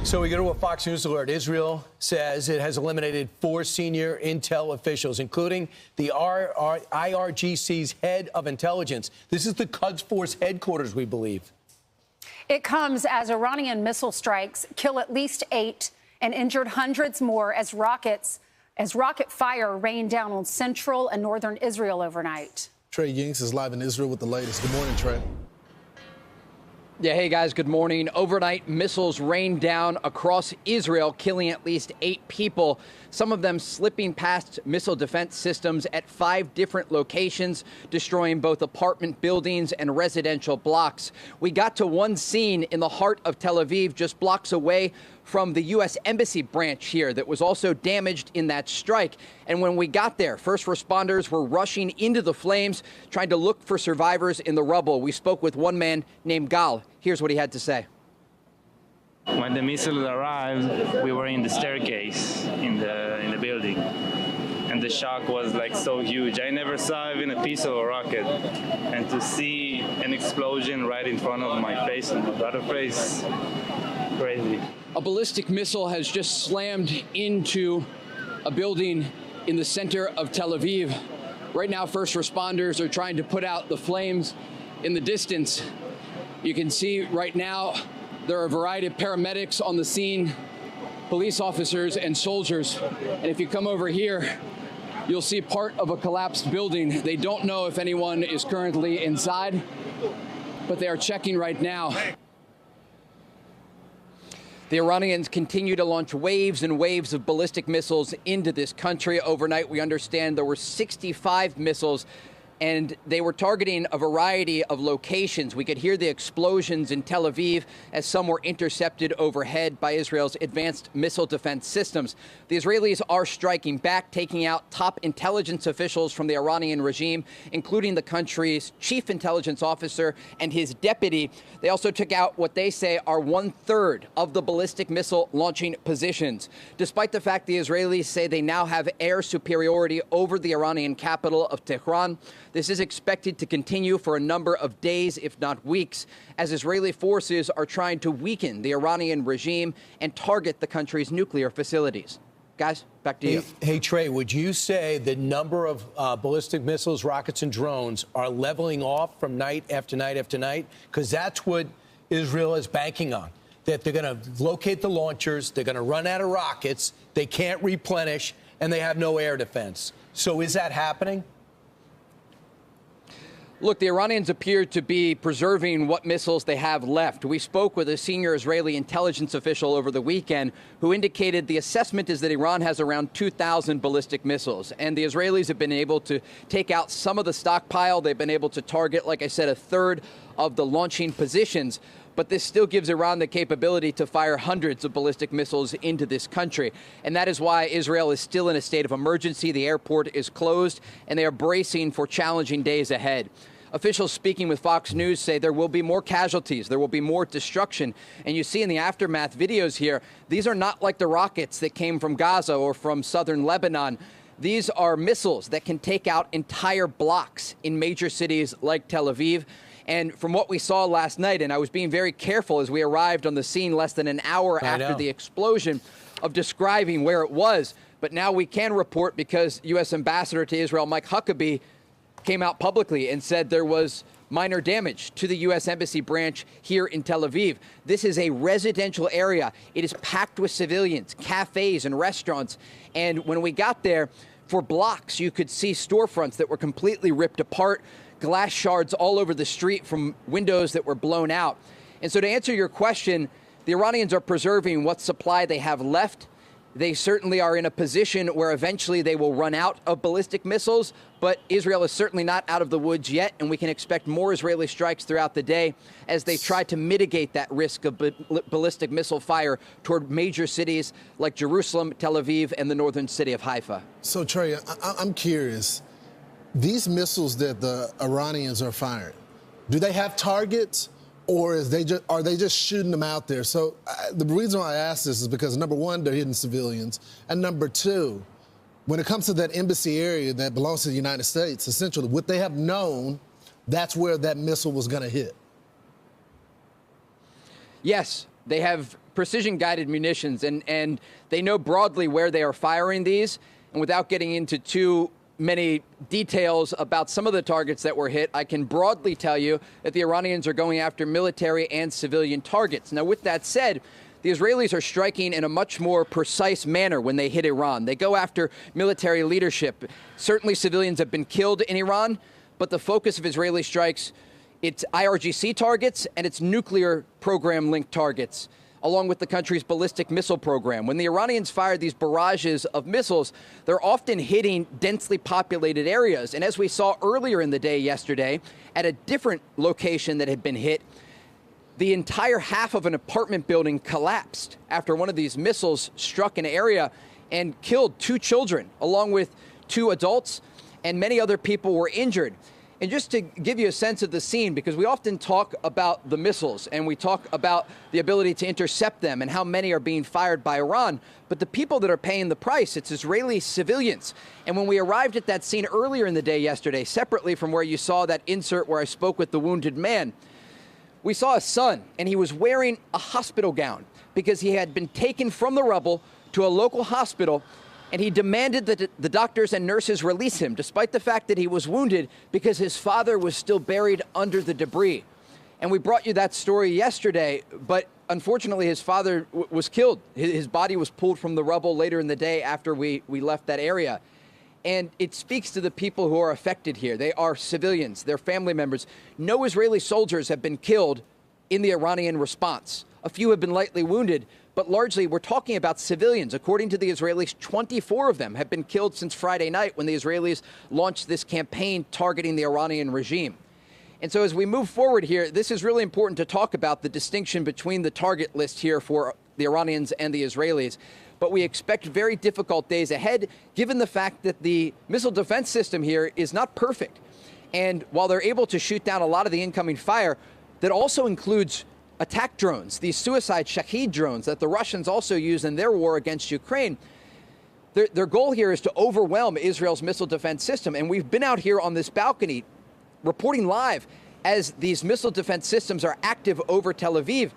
So we go to a Fox News alert. Israel says it has eliminated 4 senior intel officials, including the IRGC's head of intelligence. This is the Quds Force headquarters, we believe. It comes as Iranian missile strikes kill at least 8 and injured hundreds more as rocket fire rained down on central and northern Israel overnight. Trey Yingst is live in Israel with the latest. Good morning, Trey. Yeah, hey guys, good morning. Overnight, missiles rained down across Israel, killing at least 8 people, some of them slipping past missile defense systems at 5 different locations, destroying both apartment buildings and residential blocks. We got to one scene in the heart of Tel Aviv, just blocks away from the U.S. Embassy branch here that was also damaged in that strike. And when we got there, first responders were rushing into the flames, trying to look for survivors in the rubble. We spoke with one man named Gal. Here's what he had to say. When the missile arrived, we were in the staircase in the building. And the shock was like so huge. I never saw even a piece of a rocket. And to see an explosion right in front of my face and my brother's face, crazy. A ballistic missile has just slammed into a building in the center of Tel Aviv. Right now, first responders are trying to put out the flames in the distance. You can see right now there are a variety of paramedics on the scene, police officers and soldiers. And if you come over here, you'll see part of a collapsed building. They don't know if anyone is currently inside, but they are checking right now. The Iranians continue to launch waves and waves of ballistic missiles into this country. Overnight, we understand there were 65 missiles, and they were targeting a variety of locations. We could hear the explosions in Tel Aviv as some were intercepted overhead by Israel's advanced missile defense systems. The Israelis are striking back, taking out top intelligence officials from the Iranian regime, including the country's chief intelligence officer and his deputy. They also took out what they say are 1/3 of the ballistic missile launching positions. Despite the fact the Israelis say they now have air superiority over the Iranian capital of Tehran, this is expected to continue for a number of days, if not weeks, as Israeli forces are trying to weaken the Iranian regime and target the country's nuclear facilities. Guys, back to you. Hey, Trey, would you say the number of ballistic missiles, rockets, and drones are leveling off from night after night after night? Because that's what Israel is banking on, that they're going to locate the launchers, they're going to run out of rockets, they can't replenish, and they have no air defense. So is that happening? Look, the Iranians appear to be preserving what missiles they have left. We spoke with a senior Israeli intelligence official over the weekend who indicated the assessment is that Iran has around 2,000 ballistic missiles. And the Israelis have been able to take out some of the stockpile. They've been able to target, like I said, 1/3 of the launching positions. But this still gives Iran the capability to fire hundreds of ballistic missiles into this country. And that is why Israel is still in a state of emergency. The airport is closed, and they are bracing for challenging days ahead. Officials speaking with Fox News say there will be more casualties, there will be more destruction. And you see in the aftermath videos here, these are not like the rockets that came from Gaza or from southern Lebanon. These are missiles that can take out entire blocks in major cities like Tel Aviv. And from what we saw last night, and I was being very careful as we arrived on the scene less than an hour after the explosion, of describing where it was. But now we can report, because U.S. Ambassador to Israel Mike Huckabee came out publicly and said there was minor damage to the U.S. Embassy branch here in Tel Aviv. This is a residential area. It is packed with civilians, cafes and restaurants. And when we got there, for blocks, you could see storefronts that were completely ripped apart, glass shards all over the street from windows that were blown out. And so to answer your question, the Iranians are preserving what supply they have left. They certainly are in a position where eventually they will run out of ballistic missiles, but Israel is certainly not out of the woods yet, and we can expect more Israeli strikes throughout the day as they try to mitigate that risk of ballistic missile fire toward major cities like Jerusalem, Tel Aviv, and the northern city of Haifa. So, Trey, I'm curious. These missiles that the Iranians are firing, do they have targets? Or are they just shooting them out there? So the reason why I ask this is because, number one, they're hitting civilians. And number two, when it comes to that embassy area that belongs to the United States, essentially, would they have known that's where that missile was going to hit? Yes. They have precision-guided munitions, and they know broadly where they are firing these. And without getting into too many details about some of the targets that were hit, I can broadly tell you that the Iranians are going after military and civilian targets. Now, with that said, the Israelis are striking in a much more precise manner when they hit Iran. They go after military leadership. Certainly civilians have been killed in Iran, but the focus of Israeli strikes, it's IRGC targets and its nuclear program-linked targets, along with the country's ballistic missile program. When the Iranians fire these barrages of missiles, they're often hitting densely populated areas. And as we saw earlier in the day yesterday, at a different location that had been hit, the entire half of an apartment building collapsed after one of these missiles struck an area and killed 2 children, along with 2 adults, and many other people were injured. And just to give you a sense of the scene, because we often talk about the missiles and we talk about the ability to intercept them and how many are being fired by Iran, but the people that are paying the price, it's Israeli civilians. And when we arrived at that scene earlier in the day yesterday, separately from where you saw that insert where I spoke with the wounded man, we saw a son, and he was wearing a hospital gown because he had been taken from the rubble to a local hospital, and he demanded that the doctors and nurses release him, despite the fact that he was wounded, because his father was still buried under the debris. And we brought you that story yesterday, but unfortunately his father was killed. His body was pulled from the rubble later in the day after we left that area. And it speaks to the people who are affected here. They are civilians, they're family members. No Israeli soldiers have been killed in the Iranian response. A few have been lightly wounded, but largely we're talking about civilians. According to the Israelis, 24 of them have been killed since Friday night when the Israelis launched this campaign targeting the Iranian regime. And so as we move forward here, this is really important to talk about the distinction between the target list here for the Iranians and the Israelis. But we expect very difficult days ahead, given the fact that the missile defense system here is not perfect. And while they're able to shoot down a lot of the incoming fire, that also includes attack drones, these suicide Shahed drones that the Russians also use in their war against Ukraine. Their goal here is to overwhelm Israel's missile defense system. And we've been out here on this balcony reporting live as these missile defense systems are active over Tel Aviv.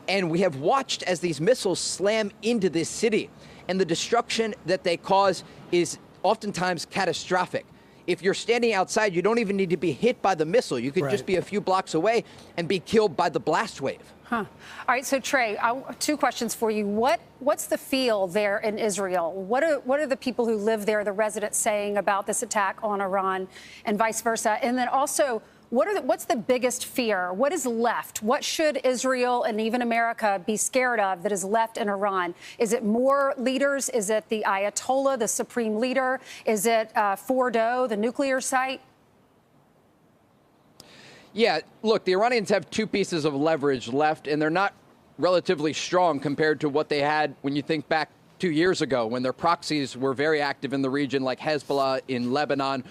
And we have watched as these missiles slam into this city. And the destruction that they cause is oftentimes catastrophic. If you're standing outside, you don't even need to be hit by the missile. You could just be a few blocks away and be killed by the blast wave. All right, so Trey, 2 questions for you. What's the feel there in Israel? What are the people who live there, the residents, saying about this attack on Iran and vice versa? And then also, what's the biggest fear? What is left? What should Israel and even America be scared of that is left in Iran? Is it more leaders? Is it the Ayatollah, the supreme leader? Is it Fordo, the nuclear site? Yeah, look, the Iranians have 2 pieces of leverage left, and they're not relatively strong compared to what they had when you think back 2 years ago, when their proxies were very active in the region, like Hezbollah in Lebanon,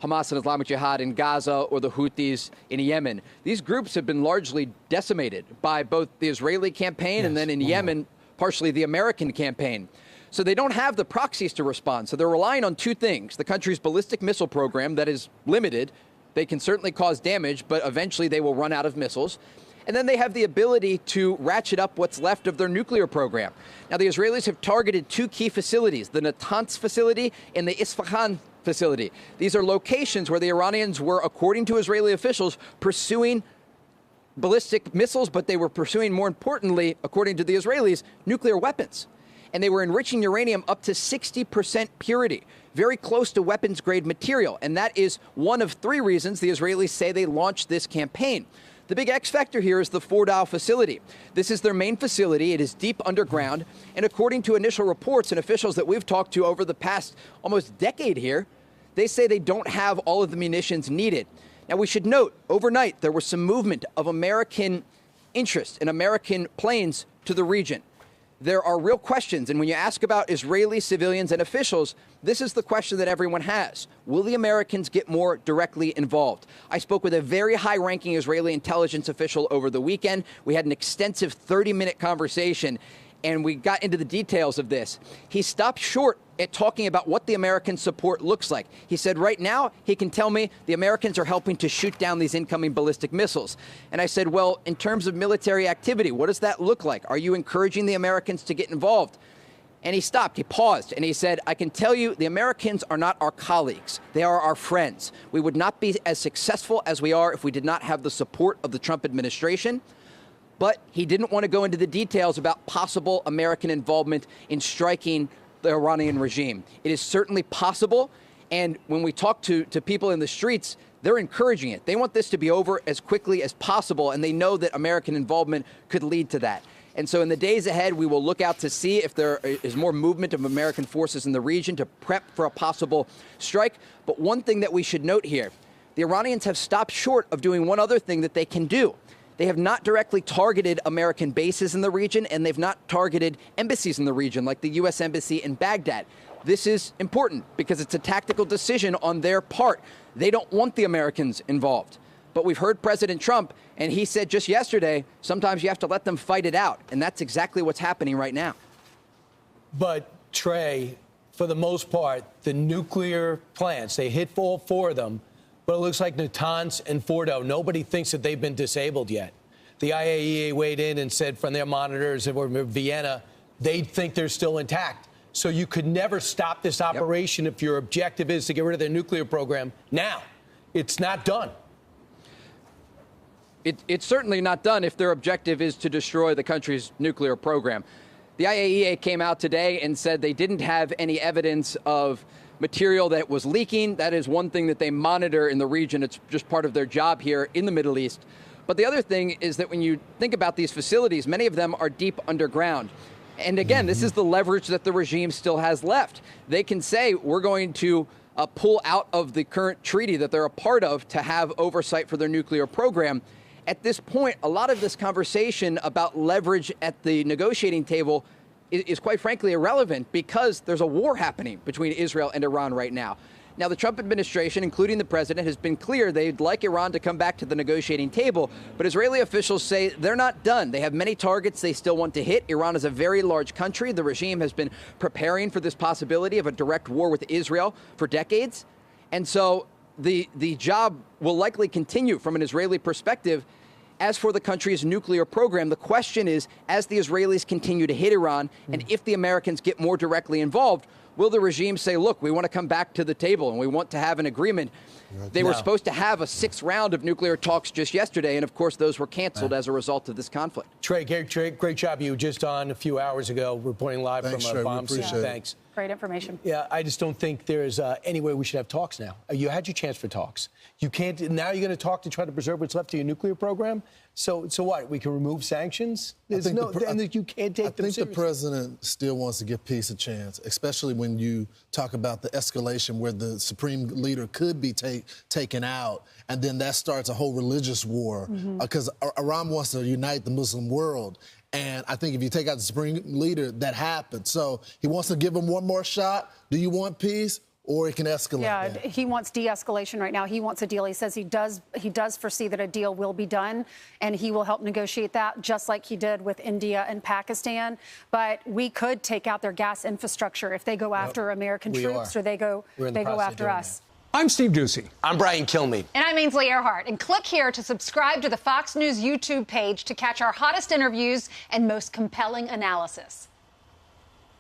Hamas and Islamic Jihad in Gaza, or the Houthis in Yemen. These groups have been largely decimated by both the Israeli campaign and then in Yemen, partially the American campaign. So they don't have the proxies to respond. So they're relying on 2 things: the country's ballistic missile program that is limited. They can certainly cause damage, but eventually they will run out of missiles. And then they have the ability to ratchet up what's left of their nuclear program. Now, the Israelis have targeted 2 key facilities, the Natanz facility and the Isfahan facility. These are locations where the Iranians were, according to Israeli officials, pursuing ballistic missiles, but they were pursuing, more importantly, according to the Israelis, nuclear weapons. And they were enriching uranium up to 60% purity, very close to weapons-grade material. And that is one of 3 reasons the Israelis say they launched this campaign. The big X factor here is the Fordow facility. This is their main facility. It is deep underground. And according to initial reports and officials that we've talked to over the past almost decade here, they say they don't have all of the munitions needed. Now, we should note, overnight, there was some movement of American interest in American planes to the region. There are real questions, and when you ask about Israeli civilians and officials, this is the question that everyone has. Will the Americans get more directly involved? I spoke with a very high-ranking Israeli intelligence official over the weekend. We had an extensive 30-minute conversation, and we got into the details of this. He stopped short at talking about what the American support looks like. He said right now he can tell me the Americans are helping to shoot down these incoming ballistic missiles. And I said, well, in terms of military activity, what does that look like? Are you encouraging the Americans to get involved? And he stopped, he paused, and he said, I can tell you the Americans are not our colleagues. They are our friends. We would not be as successful as we are if we did not have the support of the Trump administration. But he didn't want to go into the details about possible American involvement in striking the Iranian regime. It is certainly possible. And when we talk to people in the streets, they're encouraging it. They want this to be over as quickly as possible, and they know that American involvement could lead to that. And so in the days ahead, we will look out to see if there is more movement of American forces in the region to prep for a possible strike. But one thing that we should note here, the Iranians have stopped short of doing one other thing that they can do. They have not directly targeted American bases in the region, and they've not targeted embassies in the region, like the U.S. Embassy in Baghdad. This is important because it's a tactical decision on their part. They don't want the Americans involved. But we've heard President Trump, and he said just yesterday, sometimes you have to let them fight it out. And that's exactly what's happening right now. But, Trey, for the most part, the nuclear plants, they hit all four of them, but it looks like Natanz and Fordo, nobody thinks that they've been disabled yet. The IAEA weighed in and said from their monitors in Vienna, they think they're still intact. So you could never stop this operation if your objective is to get rid of their nuclear program now. It's not done. It's certainly not done if their objective is to destroy the country's nuclear program. The IAEA came out today and said they didn't have any evidence of material that was leaking. That is one thing that they monitor in the region. It's just part of their job here in the Middle East. But the other thing is that when you think about these facilities, many of them are deep underground. And again, this is the leverage that the regime still has left. They can say, we're going to pull out of the current treaty that they're a part of to have oversight for their nuclear program. At this point, a lot of this conversation about leverage at the negotiating table is quite frankly irrelevant because there's a war happening between Israel and Iran right now. Now, the Trump administration, including the president, has been clear they'd like Iran to come back to the negotiating table, but Israeli officials say they're not done. They have many targets they still want to hit. Iran is a very large country. The regime has been preparing for this possibility of a direct war with Israel for decades. And so the job will likely continue from an Israeli perspective. As for the country's nuclear program, the question is, as the Israelis continue to hit Iran, and if the Americans get more directly involved, will the regime say, look, we want to come back to the table and we want to have an agreement? They were supposed to have a sixth round of nuclear talks just yesterday, and of course those were canceled as a result of this conflict. Trey, great job. You were just on a few hours ago reporting live from a bomb scene. Thanks. Great information. Yeah, I just don't think there's any way we should have talks now. You had your chance for talks. You can't. Now you're going to talk to try to preserve what's left of your nuclear program. So what? We can remove sanctions? You can't take them seriously. I think the president still wants to give peace a chance, especially when you talk about the escalation where the supreme leader could be taken out, and then that starts a whole religious war because Iran wants to unite the Muslim world. And I think if you take out the supreme leader, that happens. So he wants to give him one more shot. Do you want peace? Or it can escalate. Yeah, he wants de-escalation right now. He wants a deal. He says he does foresee that a deal will be done, and he will help negotiate that, just like he did with India and Pakistan. But we could take out their gas infrastructure if they go after American troops or they go after us. I'm Steve Doocy. I'm Brian Kilmeade. And I'm Ainsley Earhart. And click here to subscribe to the Fox News YouTube page to catch our hottest interviews and most compelling analysis.